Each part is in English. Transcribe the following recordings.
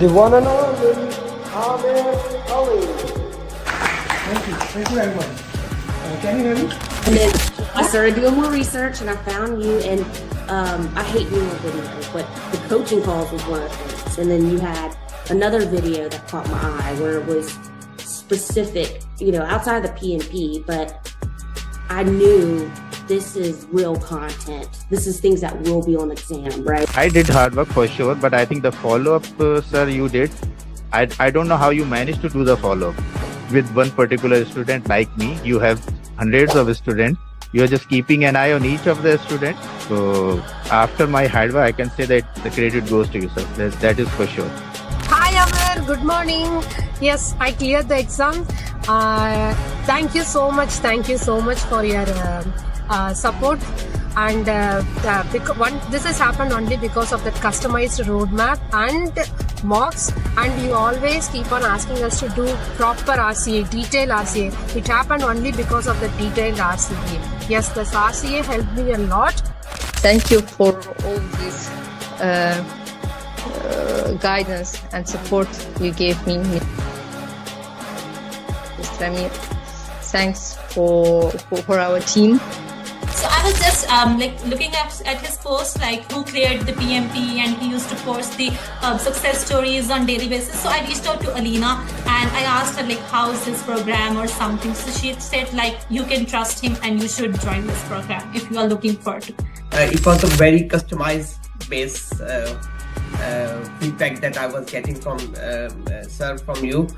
the one and only Amir Ali. Thank you very much. Can you hear me? And then I started doing more research and I found you, and I hate doing videos, but the coaching calls was one of the things. And then you had another video that caught my eye where it was specific, outside of the PMP, but I knew this is real content. This is things that will be on exam, right? I did hard work for sure, but I think the follow-up, sir, you did. I don't know how you managed to do the follow-up. With one particular student like me, you have hundreds of students. You're just keeping an eye on each of the students. So after my hard work, I can say that the credit goes to you, sir. That is for sure. Hi Amir, good morning. Yes, I cleared the exam. Thank you so much for your support. And this has happened only because of the customized roadmap and mocks, and you always keep on asking us to do proper RCA, detailed RCA. It happened only because of the detailed RCA. Yes, this RCA helped me a lot. Thank you for all this guidance and support you gave me. Mr. Amir, thanks for our team. So I was just looking at his post, who cleared the PMP, and he used to post the success stories on daily basis. So I reached out to Alina and I asked her how is this program or something. So she said you can trust him and you should join this program if you are looking for it. It was a very customized base feedback that I was getting from sir, from you.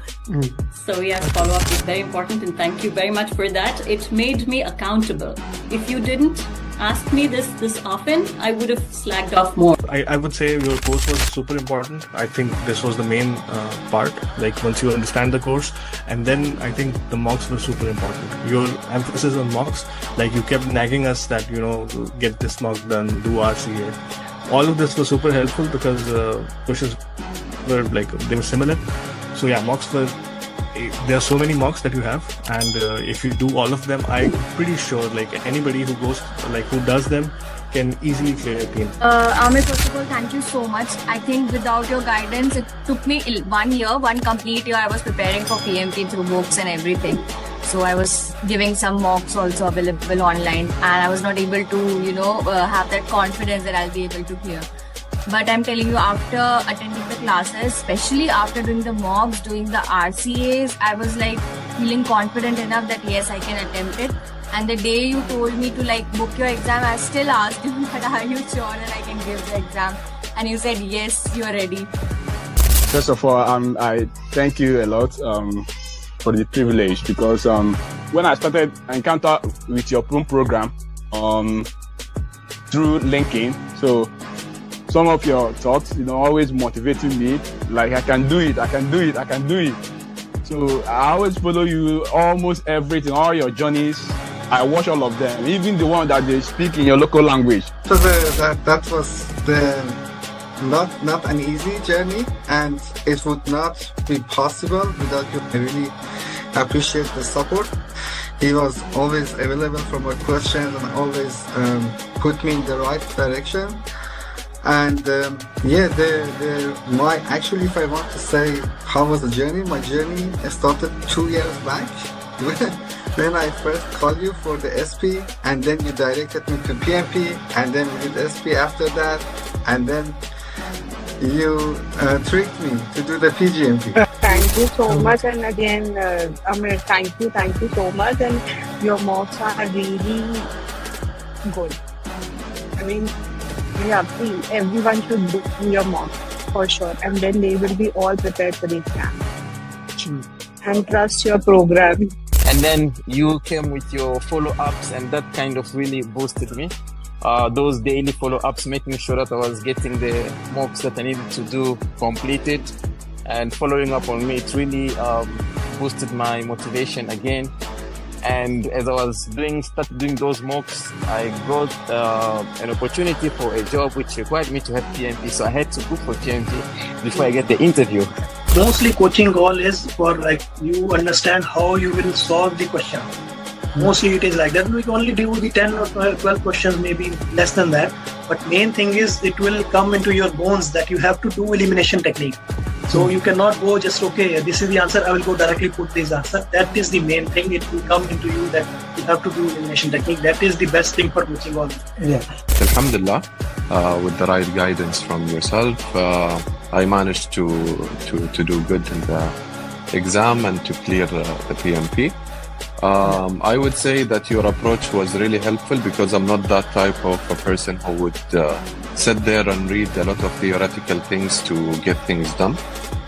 So yes, follow-up is very important, and thank you very much for that. It made me accountable. If you didn't ask me this often, I would have slacked off more. I would say your course was super important. I think this was the main part, once you understand the course, and then I think the mocks were super important. Your emphasis on mocks, you kept nagging us that, get this mock done, do RCA. All of this was super helpful because questions were they were similar. So yeah, mocks were, there are so many mocks that you have, and if you do all of them, I'm pretty sure anybody who goes, who does them can easily clear a team. Amir, first of all, thank you so much. I think without your guidance, it took me 1 year, one complete year. I was preparing for PMP through books and everything. So I was giving some mocks also available online, and I was not able to, have that confidence that I'll be able to clear. But I'm telling you, after attending the classes, especially after doing the mocks, doing the RCAs, I was feeling confident enough that yes, I can attempt it. And the day you told me to book your exam, I still asked you that are you sure that I can give the exam? And you said yes, you are ready. First of all, I thank you a lot for the privilege, because when I started encounter with your program through LinkedIn, so some of your thoughts, always motivating me, I can do it. So I always follow you, almost everything, all your journeys. I watch all of them, even the one that they speak in your local language. So that was not an easy journey, and it would not be possible without you. I really appreciate the support. He was always available for my questions and always put me in the right direction. And actually, if I want to say how was the journey, my journey started 2 years back when I first called you for the SP, and then you directed me to PMP, and then we did SP after that, and then you tricked me to do the PGMP. Thank you so much, and again, Amir, thank you so much, and your mocks are really good. I mean, yeah, please, everyone should do your mock for sure, and then they will be all prepared for the exam. And trust your program. And then you came with your follow-ups, and that kind of really boosted me. Those daily follow-ups, making sure that I was getting the mocks that I needed to do completed, and following up on me, it really boosted my motivation again. And as I was started doing those mocks, I got an opportunity for a job which required me to have PMP. So I had to book for PMP before I get the interview. Mostly coaching goal is for you understand how you will solve the question. Mostly it is like that. We can only do the 10 or 12 questions, maybe less than that. But main thing is it will come into your bones that you have to do elimination technique. So you cannot go just, okay, this is the answer, I will go directly put this answer. That is the main thing. It will come into you that you have to do elimination technique. That is the best thing for coaching all. Yeah. Alhamdulillah, with the right guidance from yourself, I managed to do good in the exam and to clear the PMP. I would say that your approach was really helpful because I'm not that type of a person who would sit there and read a lot of theoretical things to get things done.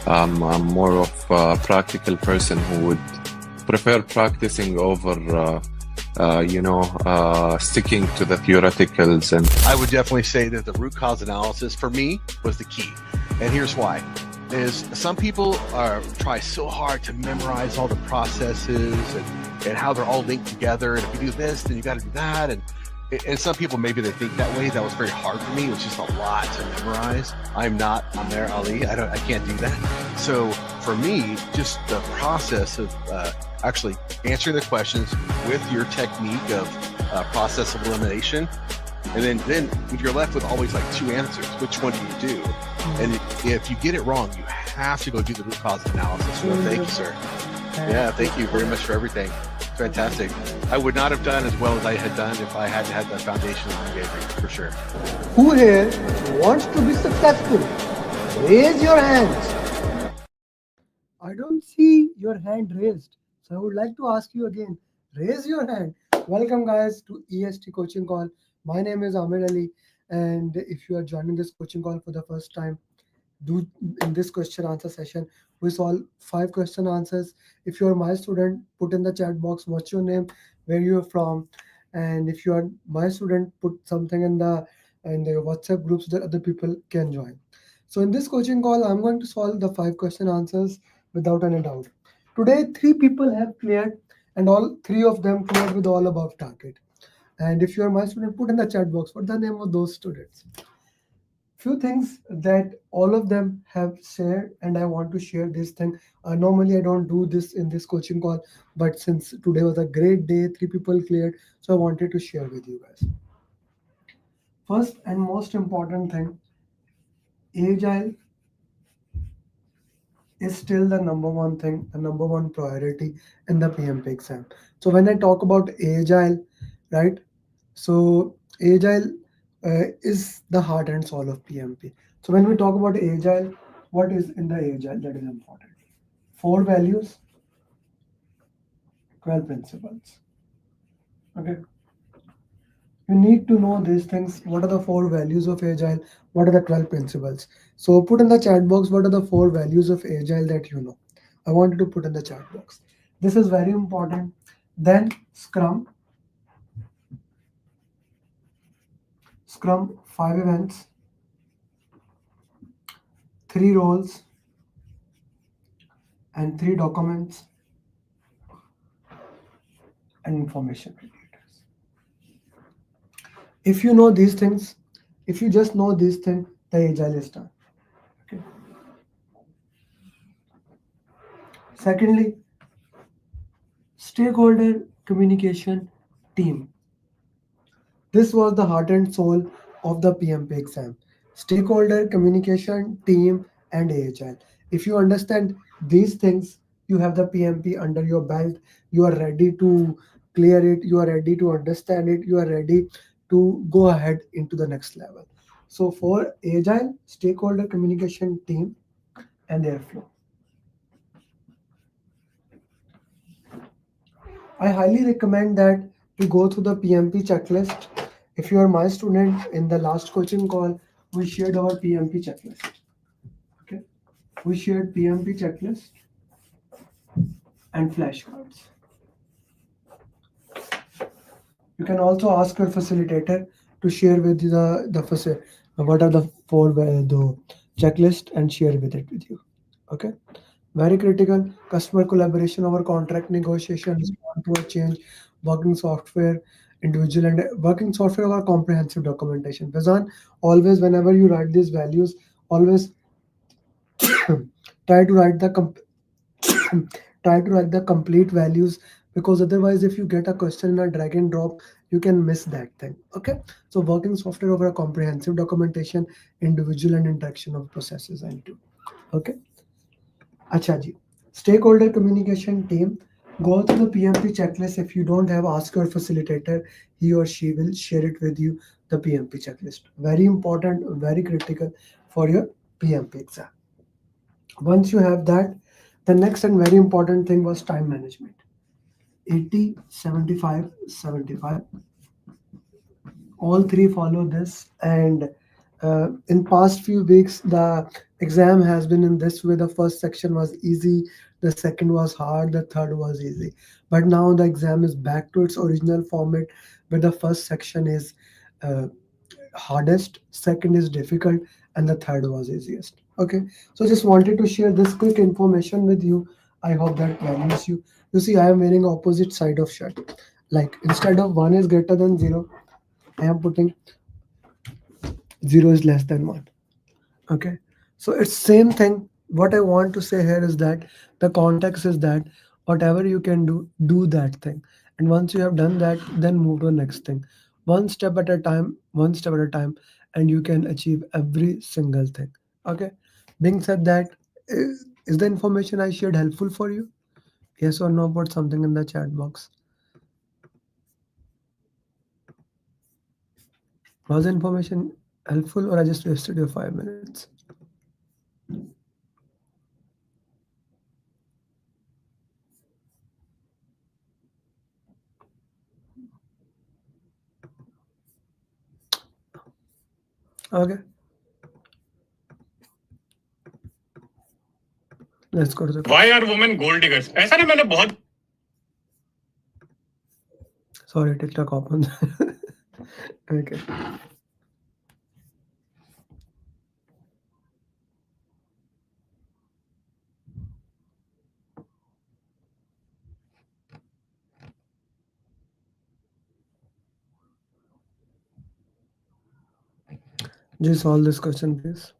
I'm more of a practical person who would prefer practicing over sticking to the theoreticals. And I would definitely say that the root cause analysis for me was the key. And here's why. Is some people try so hard to memorize all the processes and how they're all linked together. And if you do this, then you got to do that. And some people, maybe they think that way. That was very hard for me. It was just a lot to memorize. I'm not Amer Ali. I can't do that. So for me, just the process of actually answering the questions with your technique of process of elimination. And then you're left with always like two answers. Which one do you do? And if you get it wrong, you have to go do the root cause analysis. Well, thank you, sir. Yeah, thank you very much for everything. Fantastic. I would not have done as well as I had done if I hadn't had the foundation that you gave me, for sure. Who here wants to be successful? Raise your hands. I don't see your hand raised. So I would like to ask you again, raise your hand. Welcome guys to EST coaching call. My name is Ahmed Ali, and if you are joining this coaching call for the first time, do in this question answer session, we solve 5 question answers. If you are my student, put in the chat box what's your name, where you are from, and if you are my student, put something in the WhatsApp groups that other people can join. So in this coaching call, I'm going to solve the 5 question answers without any doubt. Today, 3 people have cleared, and all 3 of them cleared with all above target. And if you are my student, put in the chat box what the name of those students. Few things that all of them have shared, and I want to share this thing. Normally I don't do this in this coaching call, but since today was a great day, 3 people cleared, so I wanted to share with you guys. First and most important thing, Agile is still the number one thing, the number one priority in the PMP exam. So when I talk about Agile, right? So Agile is the heart and soul of PMP. So when we talk about Agile, what is in the Agile that is important? 4 values, 12 principles. Okay. You need to know these things. What are the 4 values of Agile? What are the 12 principles? So put in the chat box what are the 4 values of Agile that you know. I wanted to put in the chat box. This is very important. Then Scrum. Scrum, 5 events, 3 roles, and 3 documents, and information creators. If you know these things, if you just know these things, the Agile is done. Okay. Secondly, stakeholder communication team. This was the heart and soul of the PMP exam. Stakeholder communication, team, and Agile. If you understand these things, you have the PMP under your belt. You are ready to clear it. You are ready to understand it. You are ready to go ahead into the next level. So for Agile, stakeholder communication, team, and airflow. I highly recommend that you go through the PMP checklist. If you are my student, in the last coaching call, we shared our PMP checklist. Okay, we shared PMP checklist and flashcards. You can also ask your facilitator to share with you what are the 4 the checklist and share with it with you. Okay. Very critical. Customer collaboration over contract negotiation, respond to a change, working software, individual and working software over comprehensive documentation. Fazan, always whenever you write these values, always try to write the complete values, because otherwise if you get a question in a drag and drop, you can miss that thing. Okay. So working software over a comprehensive documentation, individual and interaction of processes and do. Okay. Acha ji. Stakeholder communication team. Go through the PMP checklist. If you don't have, ask your facilitator. He or she will share it with you. The PMP checklist. Very important, very critical for your PMP exam. Once you have that, the next and very important thing was time management. 80, 75, 75. All three follow this, and in past few weeks the exam has been in this way. The first section was easy, the second was hard, the third was easy, but now the exam is back to its original format, where the first section is uh, hardest, second is difficult, and the third was easiest. Okay, so just wanted to share this quick information with you. I hope that values you. You see, I am wearing opposite side of shirt. Like instead of 1 is greater than 0, I am putting 0 is less than 1. Okay, so it's same thing. What I want to say here is that the context is that whatever you can do that thing, and once you have done that, then move to the next thing, one step at a time, one step at a time, and you can achieve every single thing. Okay, being said that, is the information I shared helpful for you? Yes or no? Put something in the chat box. Was the information helpful, or I just wasted your 5 minutes? Okay, let's go to the Why are women gold diggers? ऐसा ना मैंने बहुत sorry, TikTok open. Okay, just solve this question, please.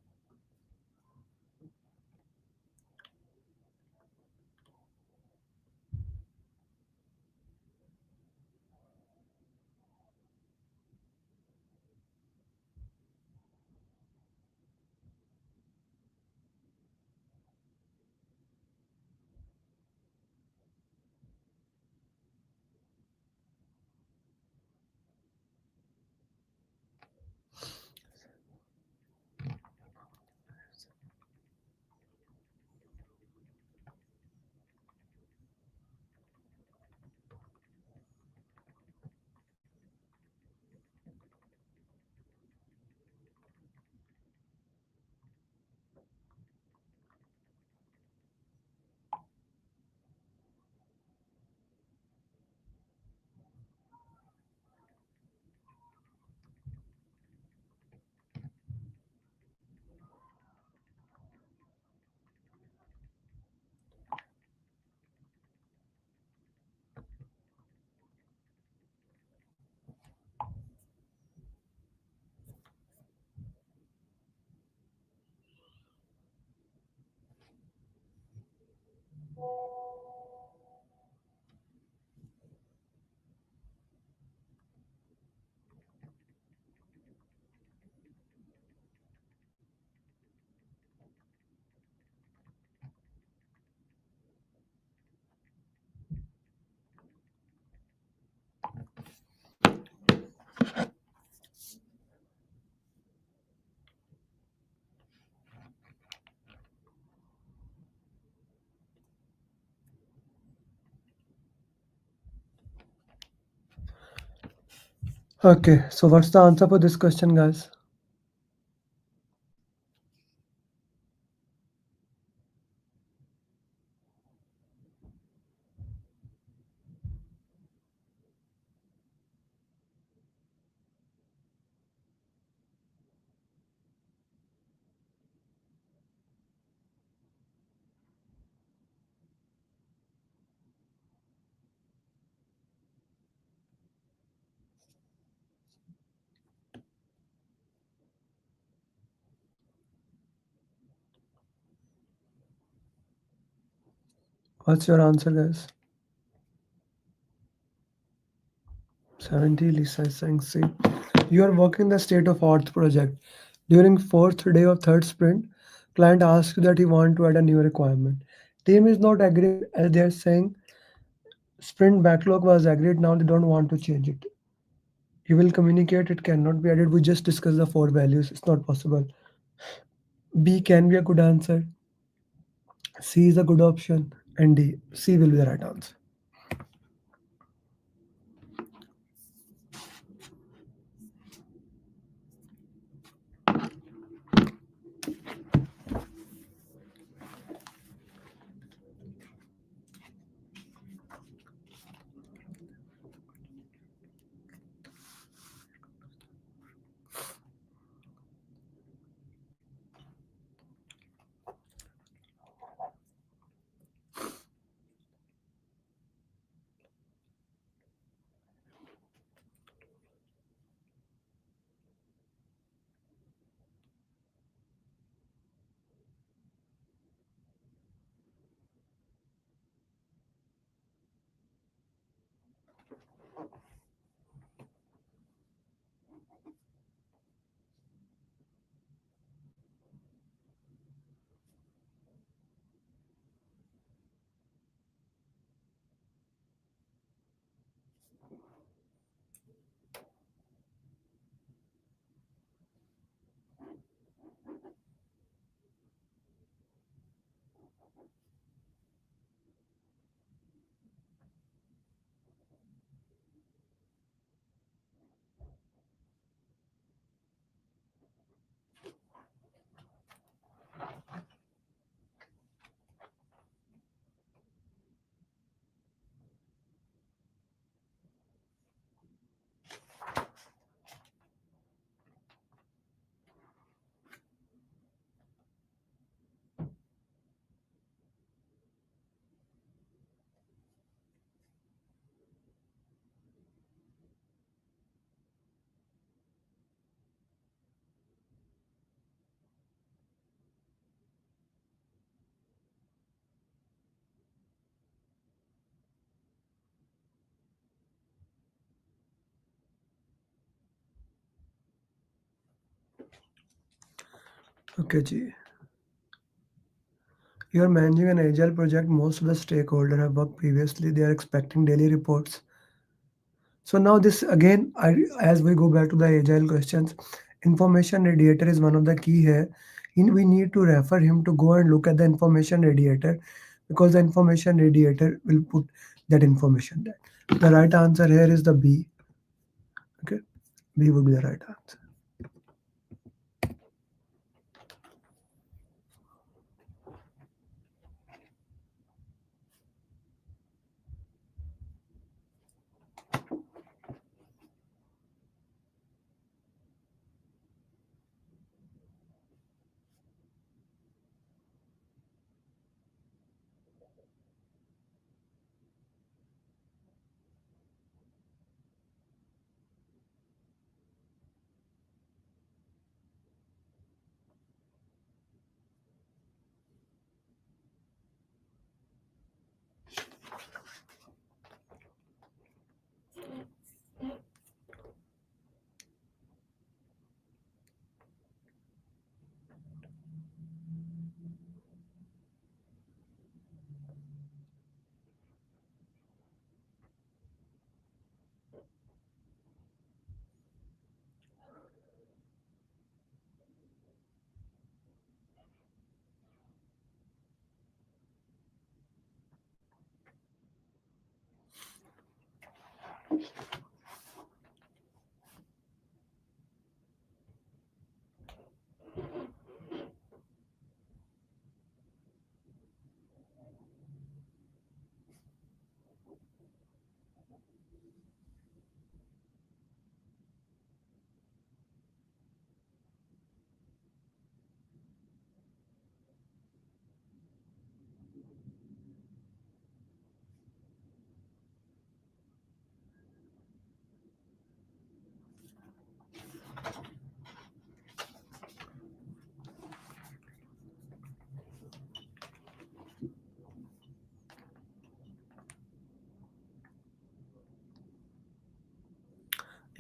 Okay, so what's the answer for this question, guys? What's your answer, guys? 70. Lisa is saying C. You are working the state of art project. During fourth day of third sprint, client asks you that he want to add a new requirement. Team is not agreed as they're saying sprint backlog was agreed. Now they don't want to change it. You will communicate it cannot be added. We just discussed the four values. It's not possible. B can be a good answer. C is a good option. And D. C will be the right answer. Okay, G. You are managing an agile project. Most of the stakeholders have worked previously. They are expecting daily reports. So now this again, as we go back to the agile questions, information radiator is one of the key here. We need to refer him to go and look at the information radiator because the information radiator will put that information there. The right answer here is the B. Okay, B would be the right answer.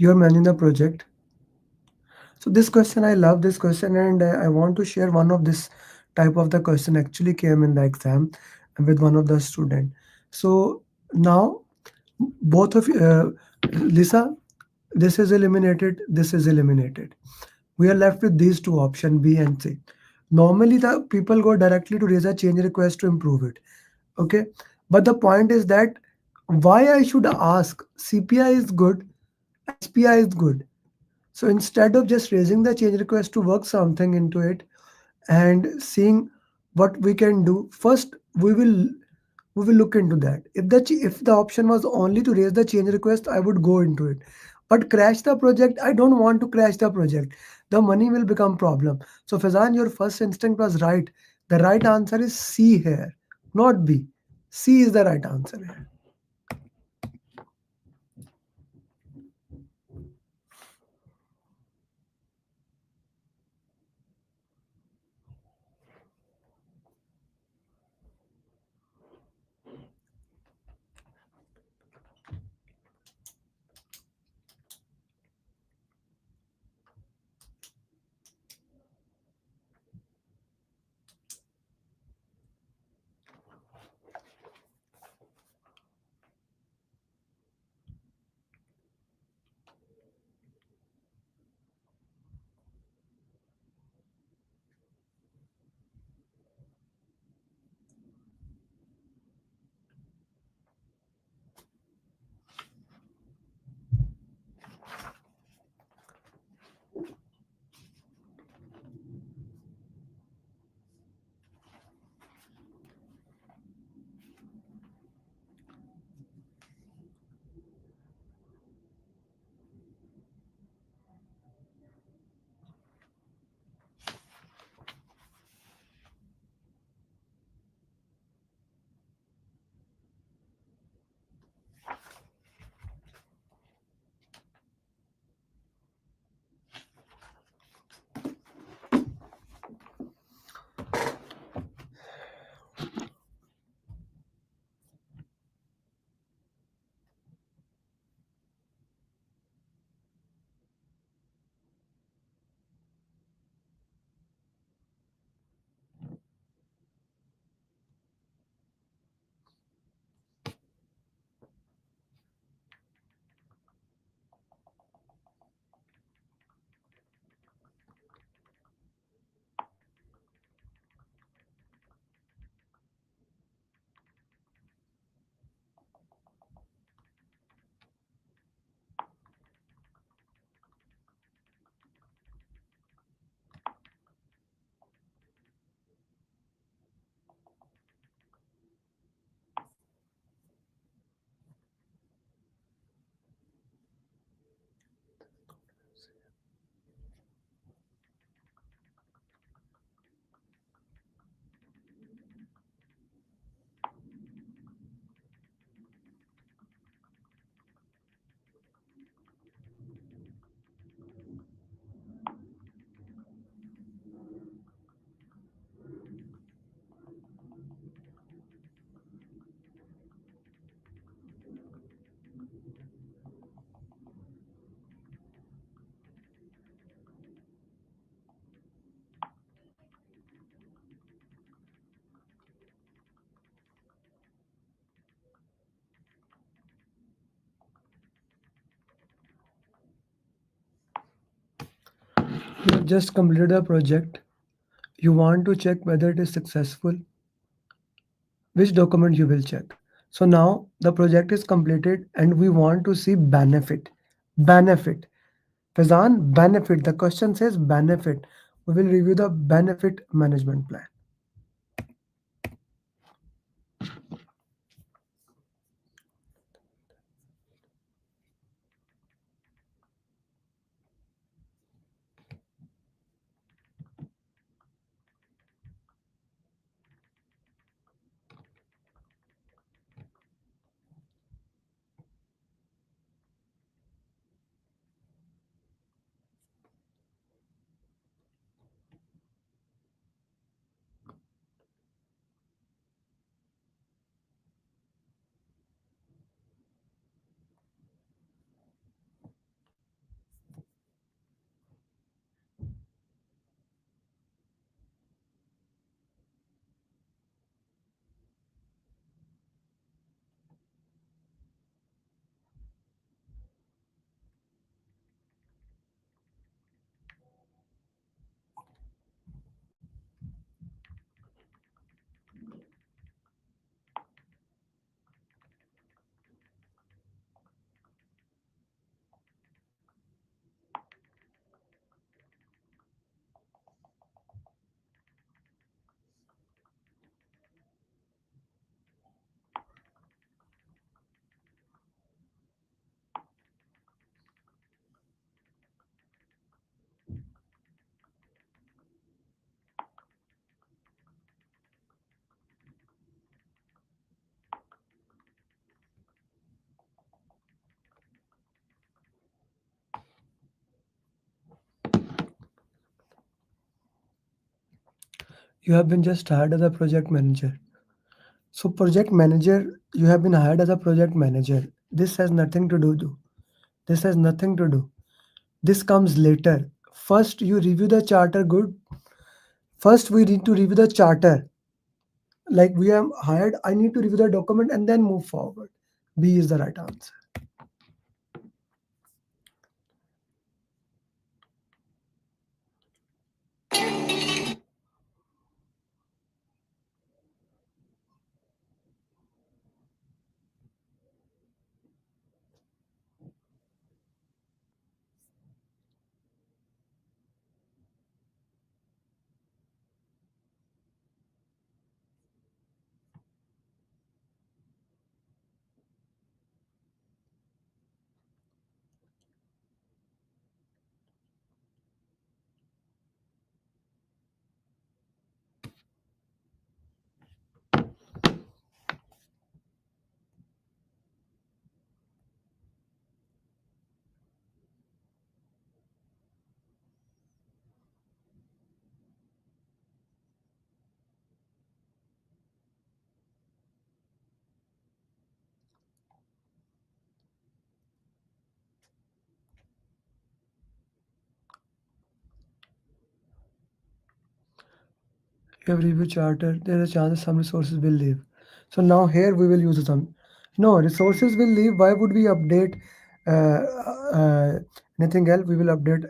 You are managing the project. So this question, I love this question, and I want to share one of this type of the question actually came in the exam. with one of the student. So now both of you, Lisa, this is eliminated, this is eliminated. We are left with these two options, B and C. Normally the people go directly to raise a change request to improve it. Okay, but the point is that why I should ask CPI is good, SPI is good. So instead of just raising the change request to work something into it and seeing what we can do, first we will look into that. If the option was only to raise the change request, I would go into it. But crash the project, I don't want to crash the project. The money will become problem. So Fazan, your first instinct was right. The right answer is C here, not B. C is the right answer here. You have just completed the project. You want to check whether it is successful, which document you will check. So now the project is completed and we want to see benefit. Benefit. Fazan, benefit. The question says benefit. We will review the benefit management plan. you have been just hired as a project manager. So project manager, you have been hired as a project manager. This has nothing to do. This has nothing to do. This comes later. First, you review the charter good. First, we need to review the charter. Like we are hired, I need to review the document and then move forward. B is the right answer. You have review charter. There is a chance some resources will leave. So now here we will use some. No, resources will leave. Why would we update anything else? We will update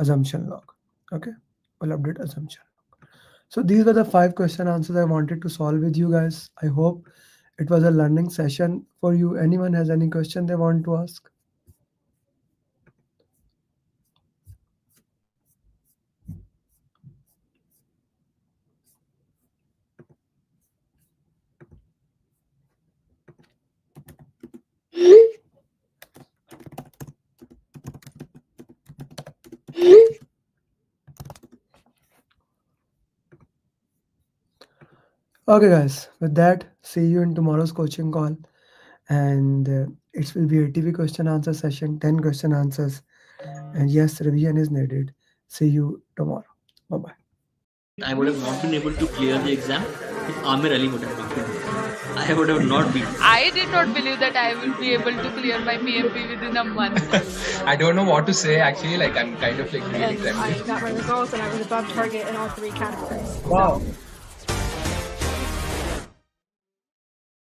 assumption log. Okay, we'll update assumption. So these were the 5 question answers I wanted to solve with you guys. I hope it was a learning session for you. Anyone has any question they want to ask? Okay, guys, with that, see you in tomorrow's coaching call. And it will be a TV question answer session, 10 question answers. And yes, revision is needed. See you tomorrow. Bye bye. I would have not been able to clear the exam if Amir Ali would have not been there. I would have not been. I did not believe that I will be able to clear my PMP within a month. I don't know what to say actually, like I'm kind of like really I got my results and I was above target in all 3 categories. Wow. So